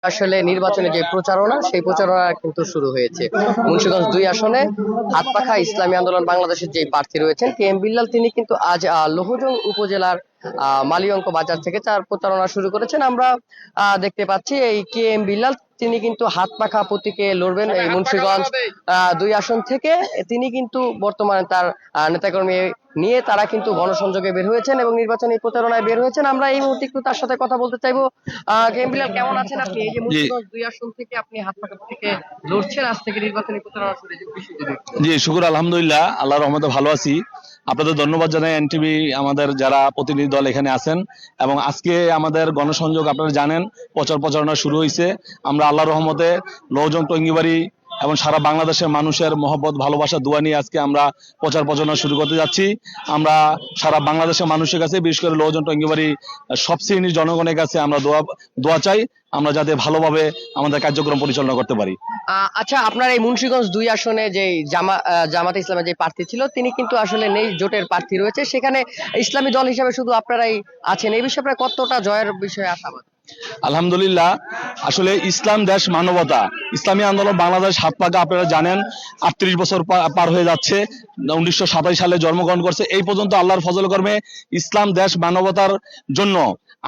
আসলে নির্বাচনে যে প্রচারণা সেই প্রচারণা কিন্তু শুরু হয়েছে। মুন্সিগঞ্জ ২ আসনে হাতপাখা ইসলামী আন্দোলন বাংলাদেশের যে প্রার্থী রয়েছেন কে এম বিল্লাল, তিনি কিন্তু আজ লৌহজং উপজেলার মালিয়ঙ্ক বাজার থেকে তার প্রচারণা শুরু করেছেন। আমরা দেখতে পাচ্ছি এই কে এম বিল্লাল তিনি কিন্তু হাতপাখা প্রতীকে লড়বেন এই মুন্সিগঞ্জ ২ আসন থেকে। তিনি কিন্তু বর্তমানে তার নেতাকর্মী নিয়ে তারা কিন্তু গণসংযোগে বের হয়েছেন এবং নির্বাচনী প্রচারণায় বের হয়েছেন। আমরা এই মুহূর্তে একটু তার সাথে কথা বলতে চাইবো। কে এম বিল্লাল, কেমন আছেন আপনি? এই যে জি মুন্সিগঞ্জ ২ আসন থেকে আপনি হাতপাখা থেকে লড়ছেন, আজ থেকে নির্বাচনী প্রচারণা শুরু হয়েছে, বিষয়টি দেখুন। জি শুকুর আলহামদুলিল্লাহ, আল্লাহর রহমতে ভালো আছি। আপনাদের ধন্যবাদ জানাই এনটিভি আমাদের যারা প্রতিনিধি দল এখানে আছেন। এবং আজকে আমাদের গণসংযোগ আপনারা জানেন প্রচারণা শুরু হয়েছে। আমরা আল্লাহর রহমতে লৌহজং টঙ্গিবাড়ি এবং সারা বাংলাদেশের মানুষের মহব্বত ভালোবাসা দোয়া নিয়ে আজকে আমরা প্রচারণা শুরু করতে যাচ্ছি। আমরা সারা বাংলাদেশের মানুষের কাছে, বিশেষ করে লৌহজং টঙ্গিবাড়ি সব শ্রেণীর জনগণের কাছে আমরা দোয়া চাই, আমরা যাতে ভালোভাবে আমাদের কার্যক্রম পরিচালনা করতে পারি। আচ্ছা, আপনার এই মুন্সিগঞ্জ ২ আসনে যে জামাতে ইসলামের যে প্রার্থী ছিল তিনি কিন্তু আসলে নেই, জোটের প্রার্থী রয়েছে, সেখানে ইসলামী দল হিসেবে শুধু আপনারাই আছেন। এই বিষয়ে আপনারা কতটা জয়ের বিষয়ে আশাবাদী? আলহামদুলিল্লাহ, আসলে ইসলাম দেশ মানবতা, ইসলামী আন্দোলন বাংলাদেশ হাতপাখা আপনারা জানেন ৩৮ বছর পার হয়ে যাচ্ছে। ১৯২৭ সালে জন্মগ্রহণ করছে। এই পর্যন্ত আল্লাহর ফজল কর্মে ইসলাম দেশ মানবতার জন্য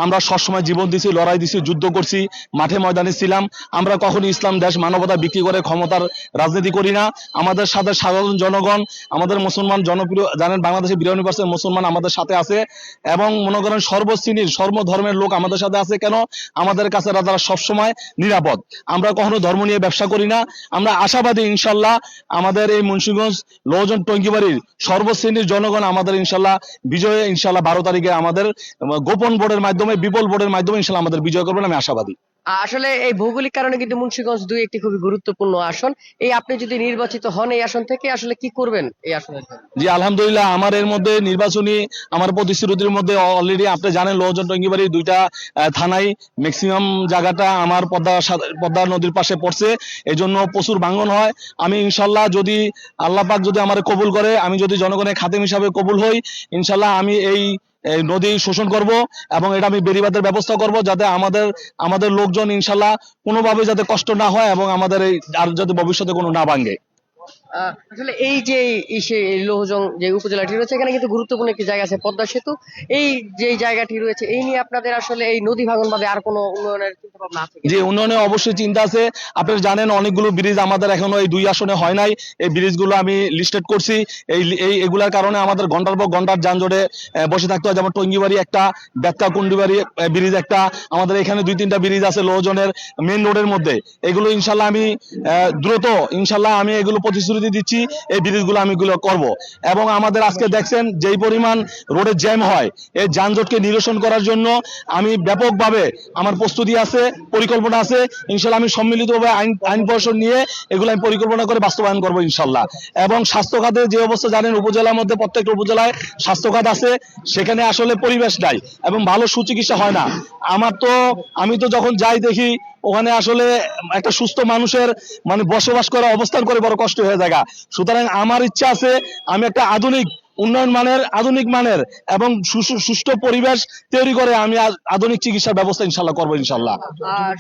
আমরা সবসময় জীবন দিছি, লড়াই দিছি, যুদ্ধ করছি, মাঠে ময়দানে ছিলাম। আমরা কখনো ইসলাম দেশ মানবতা বিক্রি করে ক্ষমতার রাজনীতি করি না। আমাদের সাথে সাধারণ জনগণ, আমাদের মুসলমান জনপ্রিয় জানেন বাংলাদেশে ৯২% মুসলমান আমাদের সাথে আছে। এবং মনে করেন সর্বশ্রেণীর সর্বধর্মের লোক আমাদের সাথে আছে। কেন? আমাদের কাছে তারা সবসময় নিরাপদ। আমরা কখনো ধর্ম নিয়ে ব্যবসা করি না। আমরা আশাবাদী ইনশাল্লাহ আমাদের এই মুন্সিগঞ্জ লৌহজং টঙ্গিবাড়ির সর্বশ্রেণীর জনগণ আমাদের ইনশাল্লাহ বিজয়ে, ইনশাল্লাহ ১২ তারিখে আমাদের গোপন ভোটের মাধ্যমে, বিপুল ভোটের মাধ্যমে ইনশাল্লাহ আমাদের বিজয় করবেন, আমি আশাবাদী। আসলে এই ভৌগোলিক কারণে কিন্তু মুন্সিগঞ্জ ২ একটি খুবই গুরুত্বপূর্ণ আসন। এই আপনি যদি নির্বাচিত হন এই আসন থেকে, আসলে কি করবেন এই আসনের জন্য? জি আলহামদুলিল্লাহ, আমার এর মধ্যে নির্বাচনী আমার প্রতিশ্রুতির মধ্যে অলরেডি আপনি জানেন লৌহজং টঙ্গিবাড়ি ২টা থানায় ম্যাক্সিমাম জায়গাটা আমার পদ্মা নদীর পাশে পড়ছে। এই জন্য প্রচুর ভাঙন হয়। আমি ইনশাল্লাহ যদি আল্লাহ পাক যদি আমার কবুল করে, আমি যদি জনগণের খাদেম হিসাবে কবুল হই, ইনশাল্লাহ আমি এই নদী শোষণ করব এবং এটা আমি বেড়িবাঁধের ব্যবস্থা করব, যাতে আমাদের লোকজন ইনশাল্লাহ কোনোভাবে যাতে কষ্ট না হয় এবং আমাদের এই আর যাতে ভবিষ্যতে কোনো না ভাঙে। আসলে এই যে লৌহজং যে উপজেলাটি রয়েছে এখানে কিন্তু গুরুত্বপূর্ণ একটি জায়গা আছে, পদ্মা সেতু। এই যে জায়গাটি রয়েছে এই নিয়ে আপনাদের আসলে এই নদী ভাঙন বাদে আর কোনো উন্নয়নের চিন্তা ভাবনা আছে যে কিনা? উন্নয়নে অবশ্যই চিন্তা আছে। আপনারা জানেন অনেকগুলো ব্রিজ আমাদের এখনো এই ২ আসনে হয় নাই। এই ব্রিজগুলো আমি লিস্টেড করছি। এগুলার কারণে আমাদের ঘন্টার পর ঘন্টার যানজটে বসে থাকতে হয়। যেমন টঙ্গিবাড়ি একটা, বেতকা কুন্ডিবাড়ি ব্রিজ একটা, আমাদের এখানে ২-৩টা ব্রিজ আছে লৌহজনের মেইন রোডের মধ্যে। এগুলো ইনশাল্লাহ আমি দ্রুত ইনশাল্লাহ আমি এগুলো প্রতিশ্রুতি দিচ্ছি, এই ব্রিজগুলো আমি এগুলো করব। এবং আমাদের আজকে দেখছেন যেই পরিমাণ রোডে জ্যাম হয়, এই যানজটকে নিরসন করার জন্য আমি ব্যাপকভাবে আমার প্রস্তুতি আছে, পরিকল্পনা আছে। ইনশাল্লাহ আমি সম্মিলিতভাবে আইন প্রশাসন নিয়ে এগুলো আমি পরিকল্পনা করে বাস্তবায়ন করবো ইনশাল্লাহ। এবং স্বাস্থ্য খাতের যে অবস্থা জানেন, উপজেলার মধ্যে প্রত্যেকটা উপজেলায় স্বাস্থ্য খাত আছে, সেখানে আসলে পরিবেশ নাই এবং ভালো সুচিকিৎসা হয় না। আমি তো যখন যাই দেখি ওখানে আসলে একটা সুস্থ মানুষের মানে বসবাস করা, অবস্থান করে বড় কষ্ট হয়ে যায়। সুতরাং আমার ইচ্ছা আছে আমি একটা আধুনিক মানের এবং সুষ্ঠু পরিবেশ তৈরি করে আমি আধুনিক চিকিৎসার ব্যবস্থা ইনশাল্লাহ করবো ইনশাল্লাহ।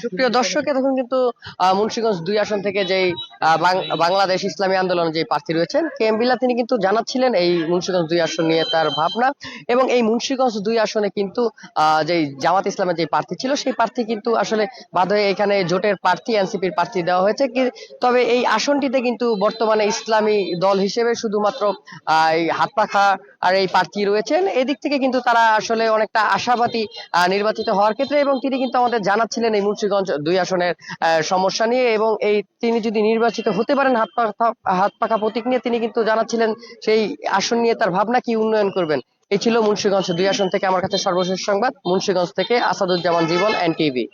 সুপ্রিয় দর্শক, এতক্ষণ কিন্তু মুন্সিগঞ্জ ২ আসন থেকে যেই বাংলাদেশ ইসলামী আন্দোলন যে প্রার্থী রয়েছেন কে এম বিল্লাল, তিনি কিন্তু জানাচ্ছিলেন এই মুন্সিগঞ্জ ২ আসন নিয়ে তার ভাবনা। এবং এই মুন্সিগঞ্জ ২ আসনে কিন্তু যে জামাত ইসলামের যে প্রার্থী ছিল সেই প্রার্থী কিন্তু আসলে বাদ হয়ে এখানে জোটের প্রার্থী, এনসিপির প্রার্থী দেওয়া হয়েছে। তবে এই আসনটিতে কিন্তু বর্তমানে ইসলামী দল হিসেবে শুধুমাত্র এই হাতপাখা আর এই প্রার্থী রয়েছেন। এদিক থেকে কিন্তু তারা আসলে অনেকটা আশাবাদী নির্বাচিত হওয়ার ক্ষেত্রে। এবং তিনি কিন্তু আমাদের জানাচ্ছিলেন এই মুন্সিগঞ্জ ২ আসনের সমস্যা নিয়ে, এবং এই তিনি যদি নির্বাচিত হতে পারেন হাত পাখা প্রতীক নিয়ে, তিনি কিন্তু জানাচ্ছিলেন সেই আসন নিয়ে তার ভাবনা, কি উন্নয়ন করবেন। এই ছিল মুন্সিগঞ্জ ২ আসন থেকে আমার কাছে সর্বশেষ সংবাদ। মুন্সিগঞ্জ থেকে আসাদুজ্জামান জীবন, এনটিভি।